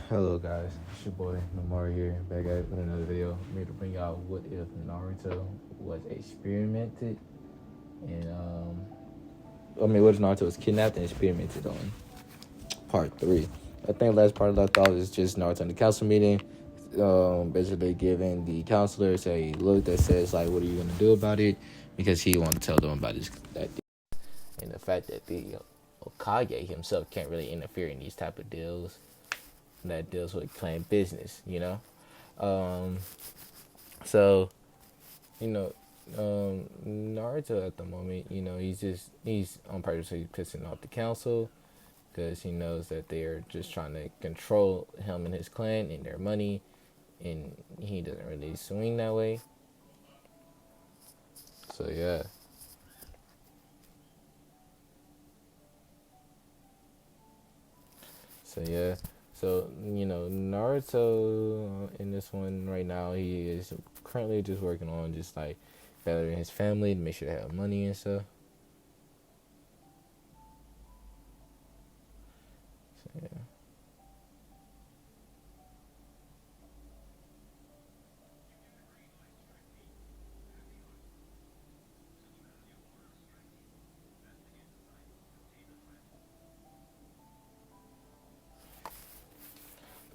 Hello guys, it's your boy Namar here, back at with another video. I'm here to bring out what if Naruto was experimented and what if Naruto was kidnapped and experimented on. Part 3. I think last part of I thought was just Naruto in the council meeting, basically giving the counselors a look that says like, what are you gonna do about it? Because he wants to tell them about that and the fact that the Okage himself can't really interfere in these type of deals that deals with clan business. Um, so you know, Naruto at the moment, he's on purposely pissing off the council because he knows that they're just trying to control him and his clan and their money, and he doesn't really swing that way. So yeah. So yeah. So Naruto in this one right now, he is currently just working on just like gathering his family to make sure they have money and stuff. So yeah.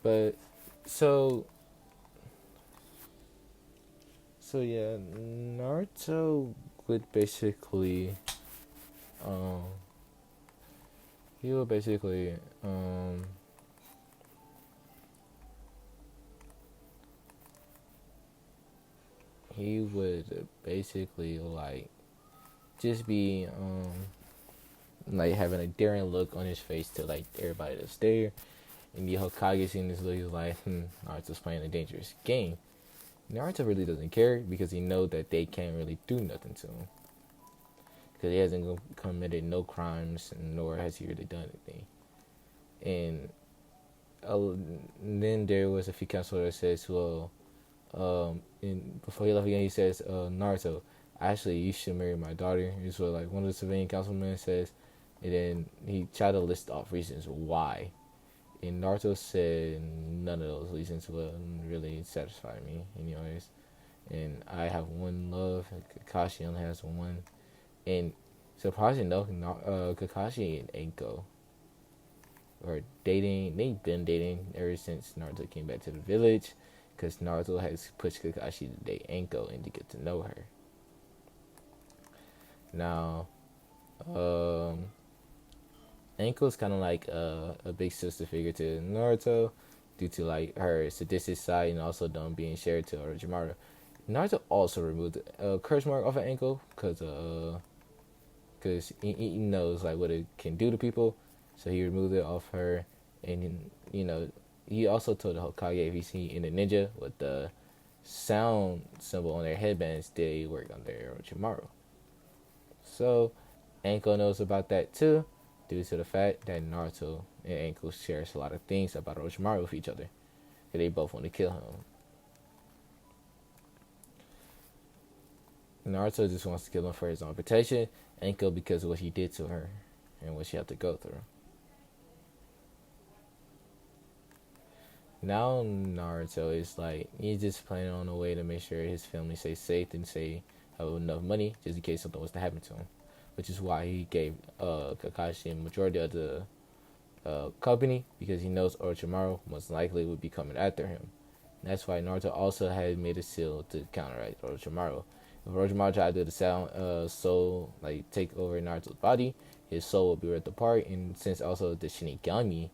But so so yeah, Naruto would basically um he would basically he would basically like just be like having a daring look on his face to like everybody that's there. And the Hokage seeing this look, he's like, Naruto's playing a dangerous game. Naruto really doesn't care because he knows that they can't really do nothing to him. Because he hasn't committed no crimes, nor has he really done anything. And uh, then there was a few counselors that says, well, and before he left again, he says, Naruto, actually, you should marry my daughter. Is what like one of the civilian councilmen says. And then he tried to list off reasons why. And Naruto said none of those reasons will really satisfy me, anyways. And I have one love. Kakashi only has one. And surprisingly enough, Kakashi and Enko are dating. They've been dating ever since Naruto came back to the village, because Naruto has pushed Kakashi to date Enko and to get to know her. Now, um, Enko's kind of like a big sister figure to Naruto, due to like her sadistic side and also them being shared to Orochimaru. Naruto also removed a curse mark off of Enko because he knows like what it can do to people, so he removed it off her, and he also told the Hokage if he see in the ninja with the sound symbol on their headbands, they work on their Orochimaru. So Enko knows about that too, due to the fact that Naruto and Enko shares a lot of things about Orochimaru with each other. They both want to kill him. Naruto just wants to kill him for his own protection, Enko because of what he did to her and what she had to go through. Now Naruto is like, he's just planning on a way to make sure his family stays safe and have enough money just in case something was to happen to him. Which is why he gave Kakashi a majority of the company, because he knows Orochimaru most likely would be coming after him. And that's why Naruto also had made a seal to counteract Orochimaru. If Orochimaru tried to do the soul, like take over Naruto's body, his soul will be ripped apart. And since also the Shinigami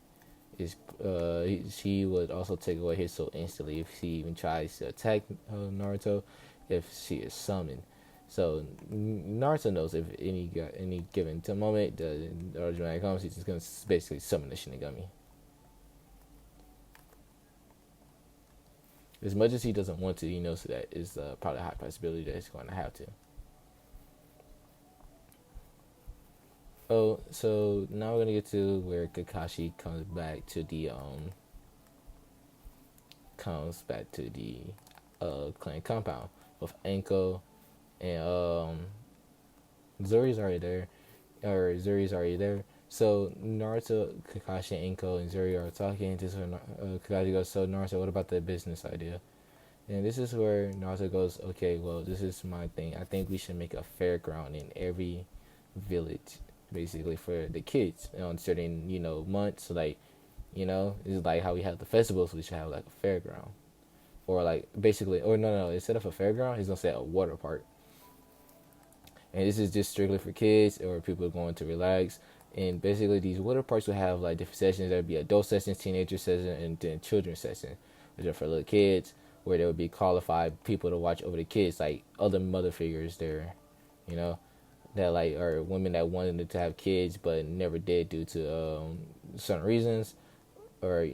is, she would also take away his soul instantly if she even tries to attack Naruto, if she is summoned. So Naruto knows if any given moment the Orochimaru comes, he's just gonna basically summon the Shinigami. As much as he doesn't want to, he knows that is probably a high possibility that he's going to have to. Oh, so now we're gonna get to where Kakashi comes back to the clan compound with Enko and Zuri's already there, So Naruto, Kakashi, Inko, and Zuri are talking. This is where Kakashi goes, "So Naruto, what about the business idea?" And this is where Naruto goes, "Okay, well, this is my thing. I think we should make a fairground in every village, basically for the kids on certain months. Like it's like how we have the festivals. We should have like a fairground, or like basically, or no, instead of a fairground, he's gonna say a water park." And this is just strictly for kids or people going to relax. And basically, these water parks will have like different sessions. There'd be adult sessions, teenager sessions, and then children's sessions, which are for little kids, where there would be qualified people to watch over the kids, like other mother figures there, you know, that like are women that wanted to have kids but never did due to certain reasons, or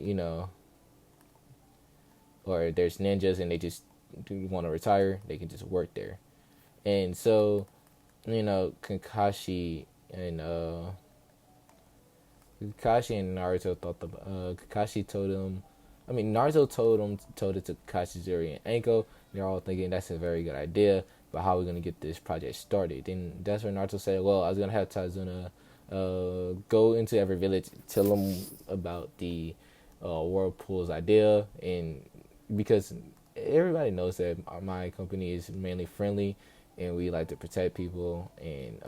or there's ninjas and they just want to retire, they can just work there. And so Kakashi and Naruto thought Kakashi told him. I mean, Naruto told it to Kakashi, Zuri, and Anko. They're all thinking that's a very good idea, but how are we gonna get this project started? Then that's when Naruto said, "Well, I was gonna have Tazuna go into every village, tell them about the whirlpool's idea, and because everybody knows that my company is mainly friendly, and we like to protect people, and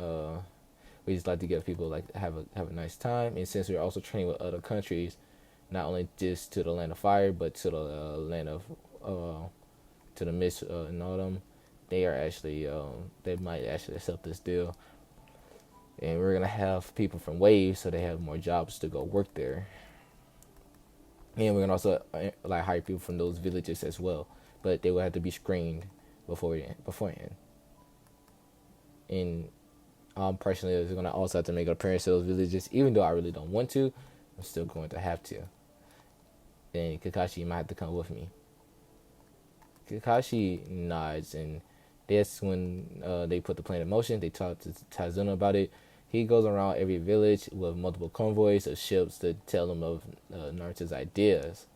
we just like to give people like have a nice time. And since we're also training with other countries, not only just to the land of fire, but to the land of to the mist and autumn, they are actually they might actually accept this deal, and we're gonna have people from waves, so they have more jobs to go work there, and we're gonna also like hire people from those villages as well, but they will have to be screened beforehand. And personally is gonna also have to make an appearance to those villages, even though I really don't want to. I'm still going to have to. And Kakashi might have to come with me. Kakashi nods, and that's when they put the plan in motion. They talk to Tazuna about it. He goes around every village with multiple convoys of ships to tell them of Naruto's ideas.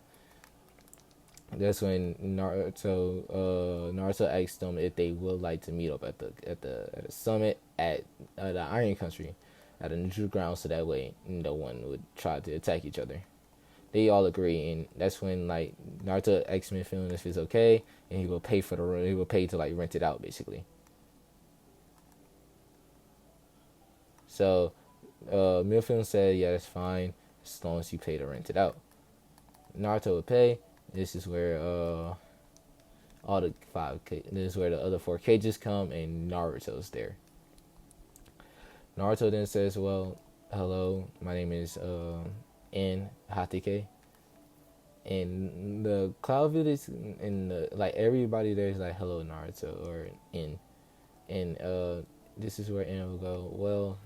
That's when Naruto asked them if they would like to meet up at the summit at the Iron Country, at a neutral ground, so that way no one would try to attack each other. They all agree, and that's when like Naruto asks Midfield if it's okay, and he will pay for the room. He will pay to like rent it out, basically. So Midfield said, "Yeah, that's fine as long as you pay to rent it out." Naruto would pay. This is where all the this is where the other four cages come, and Naruto's there. Naruto then says, "Well, hello, my name is In Hatake." And the Cloud Village and like everybody there is like, "Hello, Naruto," or In. And this is where In will go, "Well,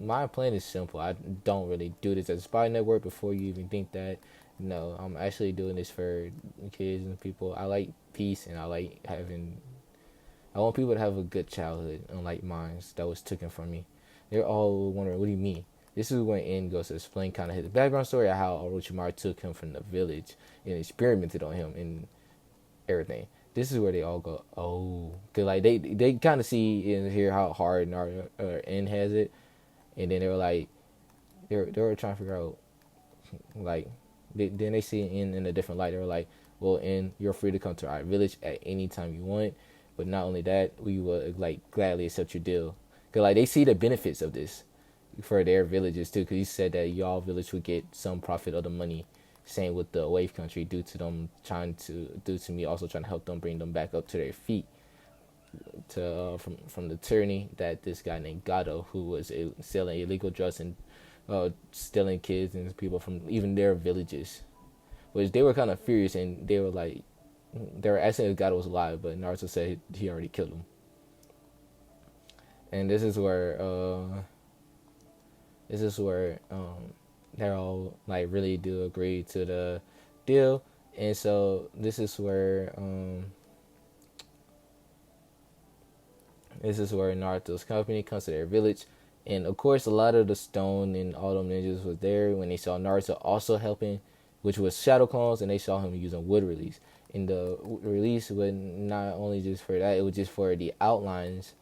my plan is simple. I don't really do this as a spy network before you even think that. No, I'm actually doing this for kids and people. I like peace, and I like having. I want people to have a good childhood, unlike mine that was taken from me." They're all wondering, "What do you mean?" This is when In goes to explain kind of his background story of how Orochimaru took him from the village and experimented on him and everything. This is where they all go, "Oh," cause like they kind of see and hear how hard Naruto In has it, and then they were like, they were trying to figure out like. Then they see in a different light. They were like, "Well, In, you're free to come to our village at any time you want. But not only that, we will like gladly accept your deal." Cause like they see the benefits of this for their villages too. Cause he said that y'all village would get some profit of the money. Same with the wave country, due to me also trying to help them bring them back up to their feet. To from the tyranny that this guy named Kato, who was selling illegal drugs and stealing kids and people from even their villages, which they were kind of furious, and they were like, they were asking if God was alive, but Naruto said he already killed him. And this is where they all like really do agree to the deal, and so this is where Naruto's company comes to their village. And of course, a lot of the stone and all them ninjas was there when they saw Naruto also helping, which was shadow clones, and they saw him using wood release. And the release was not only just for that; it was just for the outlines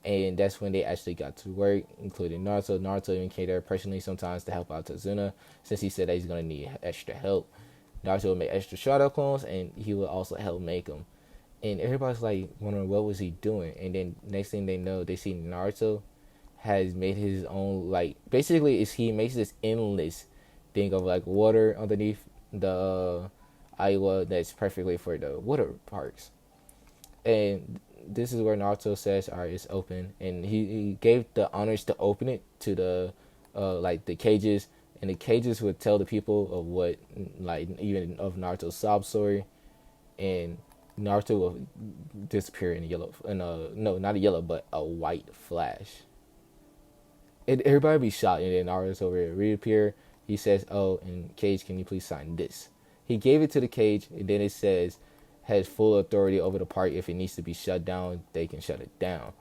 And that's when they actually got to work, including Naruto. Naruto even came there personally sometimes to help out Tazuna, since he said that he's gonna need extra help. Naruto would make extra shadow clones, and he would also help make them. And everybody's like wondering what was he doing. And then next thing they know, they see Naruto has made his own, like, basically is he makes this endless thing of like water underneath the Iowa that's perfectly for the water parks. And this is where Naruto says, "All right, it's open," and he gave the honors to open it to the like the cages, and the cages would tell the people of what, like, even of Naruto's sob story, and Naruto will disappear in a yellow, in a, no, not a yellow, but a white flash. And everybody be shocked, and then Naruto over here reappear. He says, "Oh, and Cage, can you please sign this?" He gave it to the Cage, and then it says, "Has full authority over the park. If it needs to be shut down, they can shut it down."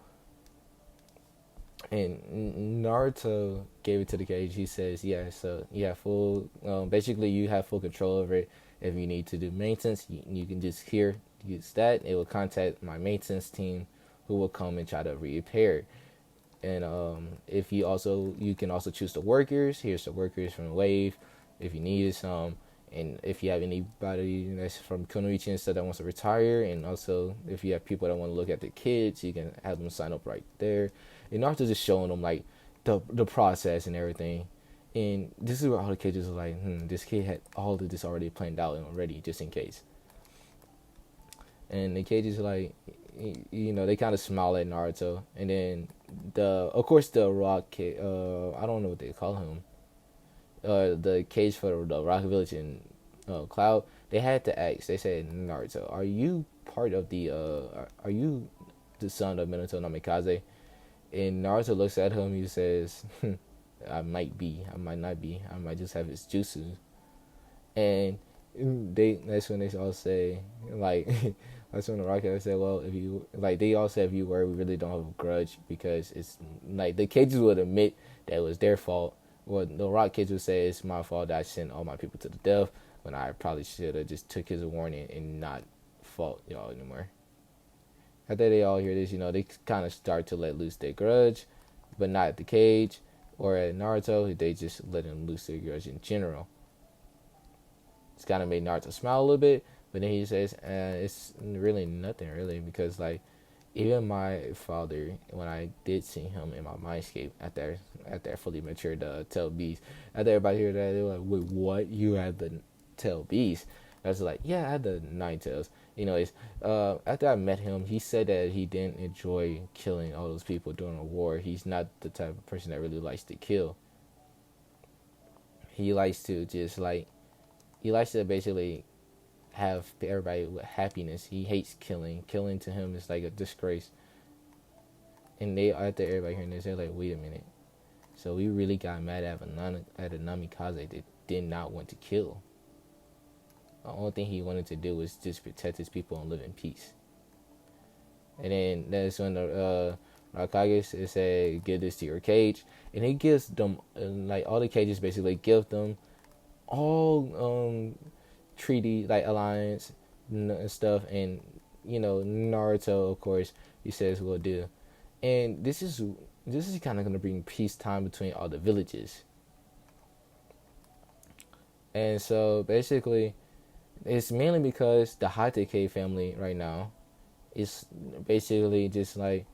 And Naruto gave it to the Cage. He says, "Yeah, so you have full, basically you have full control over it. If you need to do maintenance, you can just use that. It will contact my maintenance team, who will come and try to repair. And if you can also choose the workers. Here's the workers from Wave, if you needed some. And if you have anybody that's from Kunoichi and stuff that wants to retire, and also if you have people that want to look at their kids, you can have them sign up right there." And Naruto just showing them like the process and everything. And this is where all the kids are like, this kid had all of this already planned out already, just in case. And the cages like, they kind of smile at Naruto, and then of course the rock kid, I don't know what they call him, the cage for the Rock Village in Cloud, they had to ask. They said, "Naruto, are you part of the are you the son of Minato Namikaze?" And Naruto looks at him. He says, "I might be. I might not be. I might just have his jutsu." And that's when they all say, like, that's when the Rocket said, "Well, if you like," they all said, "If you were, we really don't have a grudge, because it's like the cages would admit that it was their fault. Well, the Rock kids would say it's my fault that I sent all my people to the death, when I probably should have just took his warning and not fought y'all anymore." After they all hear this, they kind of start to let loose their grudge, but not at the cage or at Naruto. They just let him loose their grudge in general. It's kind of made Naruto smile a little bit, but then he says, "It's really nothing, really, because like even my father, when I did see him in my mindscape after I fully matured the tail beast." After everybody heard that, they were like, "Wait, what? You had the tail beast?" I was like, "Yeah, I had the nine tails." Anyways, after I met him, he said that he didn't enjoy killing all those people during a war. He's not the type of person that really likes to kill. He likes to just like, he likes to basically have everybody with happiness. He hates killing. Killing to him is like a disgrace." And they, after everybody hearing this, they're like, "Wait a minute. So we really got mad at a Namikaze that did not want to kill. The only thing he wanted to do was just protect his people and live in peace." And then that's when the Raikage said, "Give this to your cage." And he gives them, like, all the cages basically give them all treaty, like, alliance and stuff. And Naruto, of course, he says will do. And this is kind of going to bring peacetime between all the villages. And so basically, it's mainly because the Hatake family right now is basically just like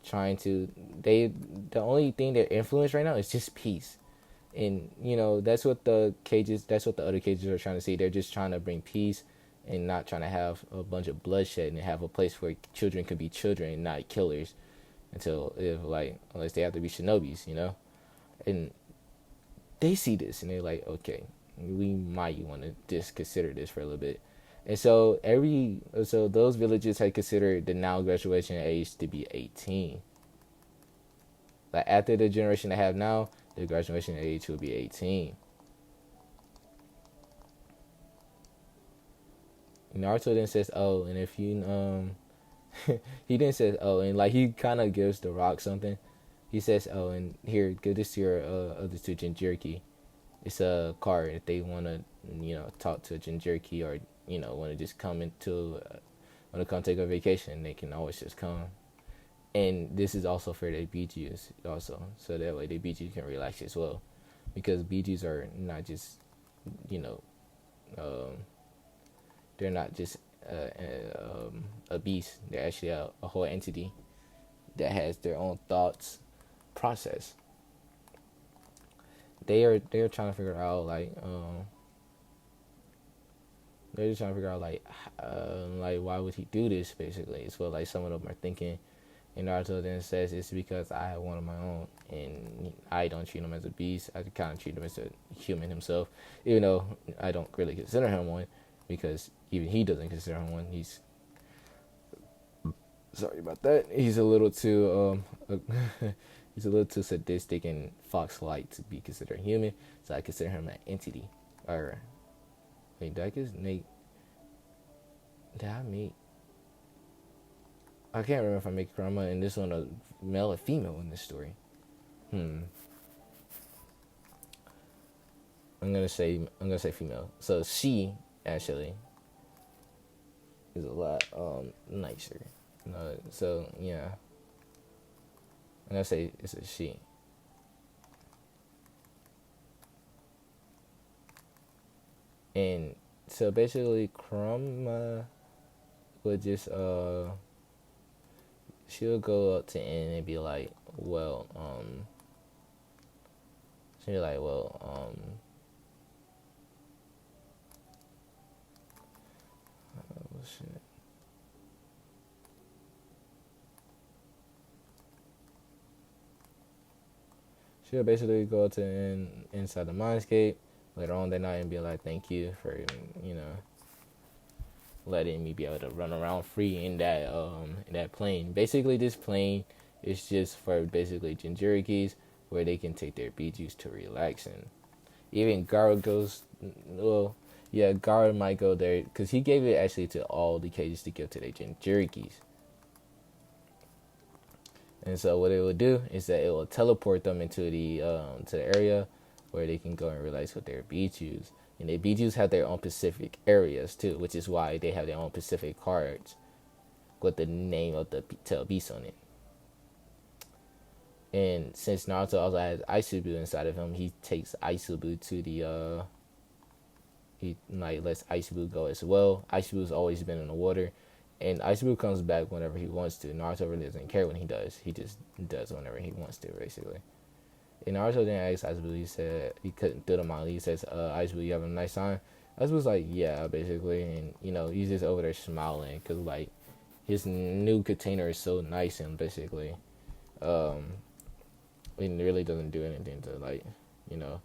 trying to, the only thing they're influenced right now is just peace. And that's what the other cages are trying to see. They're just trying to bring peace and not trying to have a bunch of bloodshed, and have a place where children can be children and not killers, unless they have to be shinobis. And they see this and they're like, "Okay, we might want to just consider this for a little bit." And so those villages had considered the now graduation age to be 18. Like, after the generation they have now, the graduation age will be 18. Naruto then says, "Oh, and if you he then says, oh," and like he kind of gives the Rock something. He says, "Oh, and here, give this to your other two Jinchuriki. It's a card if they want to, talk to a Jinchuriki, or want to just come want to come take a vacation. They can always just come." And this is also for the BGs also, so that way the BGs can relax as well, because BGs are not just, you know, um, they're not just a beast. They're actually a whole entity that has their own thoughts process. They are trying to figure out like they're just trying to figure out like why would he do this basically. It's what like some of them are thinking. And Naruto then says it's because I have one of my own, and I don't treat him as a beast. I kind of treat him as a human himself, even though I don't really consider him one, because even he doesn't consider him one. He's sorry about that. He's a little too he's a little too sadistic and fox-like to be considered human. So I consider him an entity. Or wait, did I make? I can't remember if I make Kurama and this one a male or female in this story. I'm gonna say female. So she actually is a lot nicer. So yeah, I'm gonna say it's a she. And so basically, Kurama would just she'll go up to N and be like, well, she'll be like, well, oh shit. She'll basically go to inside the mindscape later on that night and be like, thank you for, you know, letting me be able to run around free in that plane. Basically, this plane is just for basically Jinchurikis where they can take their BGs to relax. And even Gaara goes, well, yeah, Gaara might go there because he gave it actually to all the cages to give to their Jinchurikis. And so what it will do is that it will teleport them into the to the area where they can go and relax with their BGs. And the BGs have their own specific areas too, which is why they have their own specific cards with the name of the tail beast on it. And since Naruto also has Isubu inside of him, he takes Isubu to the he like lets Isubu go as well. Isubu's always been in the water, and Isubu comes back whenever he wants to. Naruto really doesn't care when he does. He just does whenever he wants to, basically. And Naruto didn't ask Isubu. He said he couldn't do the manga. He says, Isubu, you have a nice time? Isubu's like, yeah, basically. And, you know, he's just over there smiling because, like, his new container is so nice and basically, it really doesn't do anything to, like, you know,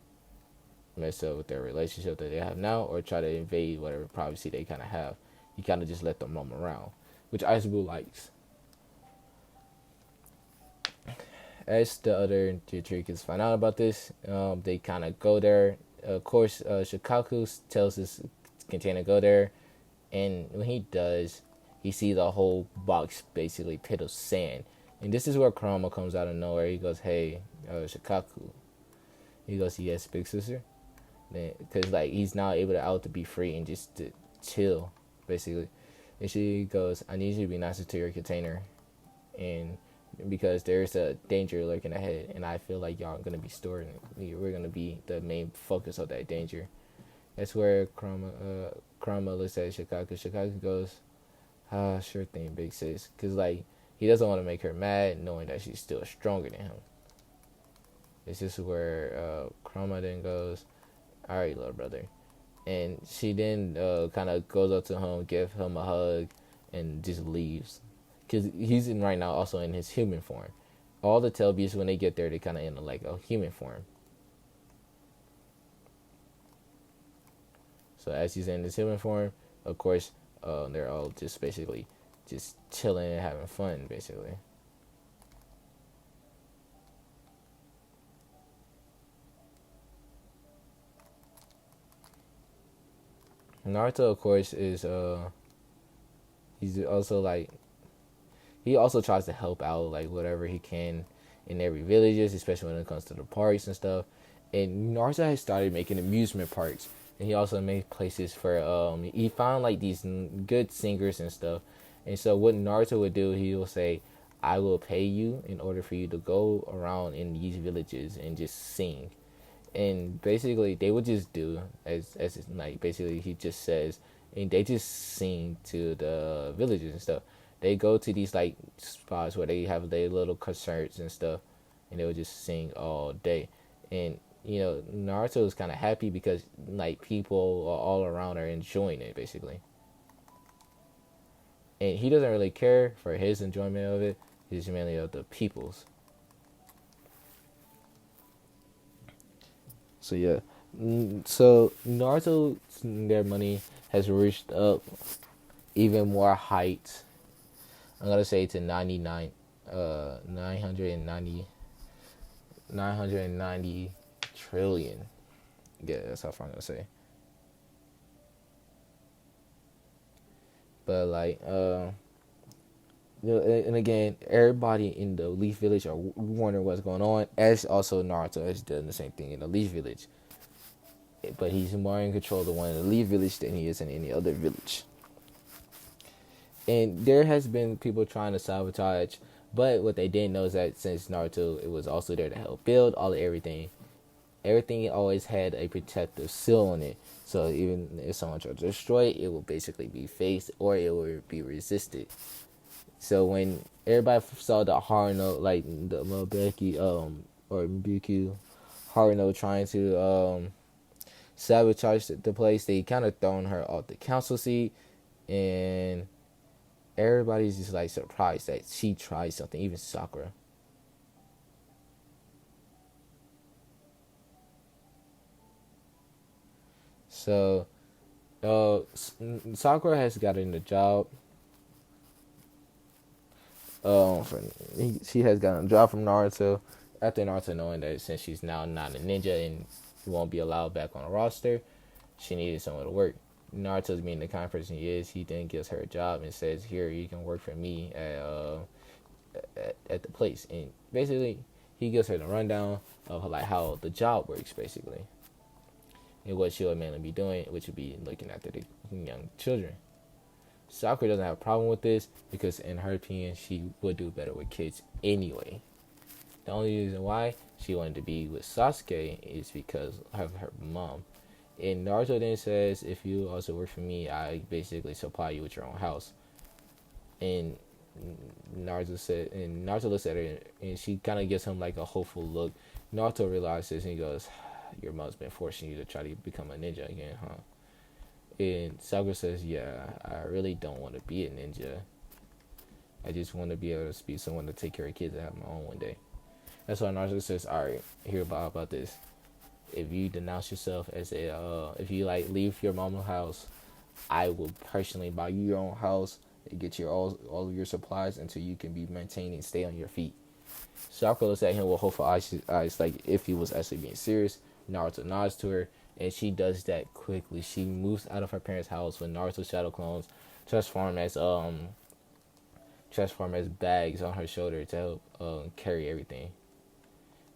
mess up with their relationship that they have now or try to invade whatever privacy they kind of have. He kind of just let them roam around, which Isubu likes. As the other Jinchurikis find out about this, they kind of go there. Of course, Shikaku tells his container to go there, and when he does, he sees a whole box, basically pit of sand. And this is where Kurama comes out of nowhere. He goes, "Hey, Shikaku." He goes, "Yes, big sister." Because like he's now able to be free and just to chill, basically. And she goes, "I need you to be nicer to your container," and because there's a danger lurking ahead, and I feel like y'all are gonna be stored. We're gonna be the main focus of that danger. That's where Kurama looks at Shikaku. Shikaku goes, sure thing, big sis," because like he doesn't want to make her mad, knowing that she's still stronger than him. It's just where Kurama then goes, "All right, little brother," and she then kind of goes up to him, gives him a hug, and just leaves. Because he's in right now also in his human form. All the tail beasts, when they get there, they kind of in like a human form. So as he's in his human form, of course, they're all just basically just chilling and having fun, basically. Naruto, of course, is he's also like he also tries to help out like whatever he can in every villages, especially when it comes to the parks and stuff. And Naruto has started making amusement parks, and he also made places for he found like these good singers and stuff. And so what Naruto would do, he will say, I will pay you in order for you to go around in these villages and just sing. And basically they would just do as like basically he just says, and they just sing to the villages and stuff. They go to these like spots where they have their little concerts and stuff, and they would just sing all day. And Naruto is kind of happy because like people all around are enjoying it basically, and he doesn't really care for his enjoyment of it. He's mainly of the people's. So yeah, so Naruto, their money has reached up even more heights. I'm gonna say to 99, 990, 990 trillion. Yeah, that's how far I'm gonna say. But like, and again, everybody in the Leaf Village are wondering what's going on. As also Naruto has done the same thing in the Leaf Village, but he's more in control of the one in the Leaf Village than he is in any other village. And there has been people trying to sabotage, but what they didn't know is that since Naruto it was also there to help build all of everything always had a protective seal on it. So even if someone tried to destroy it, it will basically be faced or it will be resisted. So when everybody saw the Haruno, like the Mabeki, or Mabeki Haruno trying to sabotage the place, they kind of thrown her off the council seat, and everybody's just like surprised that she tried something, even Sakura. So, Sakura has gotten the job. She has gotten a job from Naruto after Naruto knowing that since she's now not a ninja and won't be allowed back on the roster, she needed someone to work. Naruto's being the kind of person he is, he then gives her a job and says, "Here, you can work for me at the place." And basically, he gives her the rundown of like how the job works, basically, and what she would mainly be doing, which would be looking after the young children. Sakura doesn't have a problem with this because, in her opinion, she would do better with kids anyway. The only reason why she wanted to be with Sasuke is because of her mom. And Naruto then says, "If you also work for me, I basically supply you with your own house." And Naruto looks at her and she kind of gives him like a hopeful look. Naruto realizes and he goes, "Your mom's been forcing you to try to become a ninja again, huh?" And Sakura says, "Yeah, I really don't want to be a ninja. I just want to be able to be someone to take care of kids and have my own one day." That's why Naruto says, "Alright, hear about this. If you denounce yourself as if you like leave your mama's house, I will personally buy you your own house and get you all of your supplies until you can be maintained and stay on your feet." Sakura looks at him with hopeful eyes like if he was actually being serious. Naruto nods to her, and she does that quickly. She moves out of her parents' house when Naruto's shadow clones transform as bags on her shoulder to help carry everything.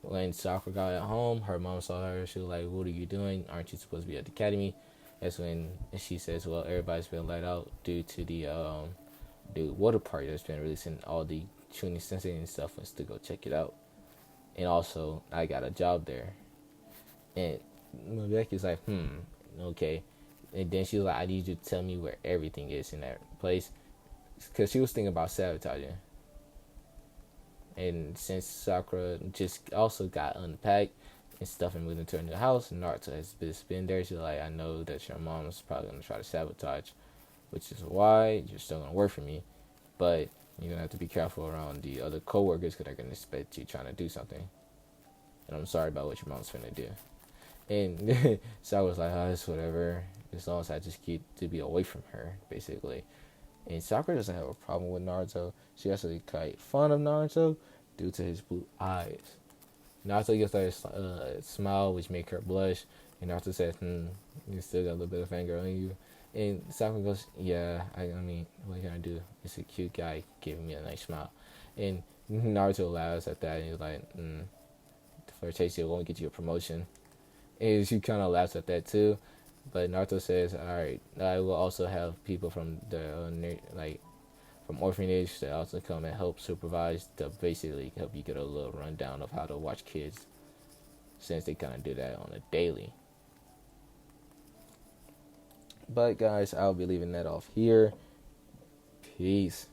When Sakura got at home, her mom saw her. She was like, "What are you doing? Aren't you supposed to be at the academy?" That's when she says, "Well, everybody's been let out due to the water park that's been releasing all the tuning sensei and stuff. Wants to go check it out. And also, I got a job there." And Rebecca's like, okay." And then she was like, "I need you to tell me where everything is in that place." Because she was thinking about sabotaging. And since Sakura just also got unpacked and stuff and moved into her new house, Naruto has been there. She's like, "I know that your mom's probably going to try to sabotage, which is why you're still going to work for me. But you're going to have to be careful around the other coworkers because they're going to expect you trying to do something. And I'm sorry about what your mom's finna do." And Sakura's like, "Oh, it's whatever. As long as I just keep to be away from her, basically." And Sakura doesn't have a problem with Naruto. She actually quite fond of Naruto due to his blue eyes. Naruto gives her a smile, which makes her blush. And Naruto says, "You still got a little bit of anger on you." And Sakura goes, "Yeah, I mean, what can I do? It's a cute guy giving me a nice smile." And Naruto laughs at that and he's like, "Flirtation won't get you a promotion." And she kind of laughs at that too. But Naruto says, "Alright, I will also have people from the from orphanage to also come and help supervise to basically help you get a little rundown of how to watch kids, since they kind of do that on a daily. But guys, I'll be leaving that off here. Peace.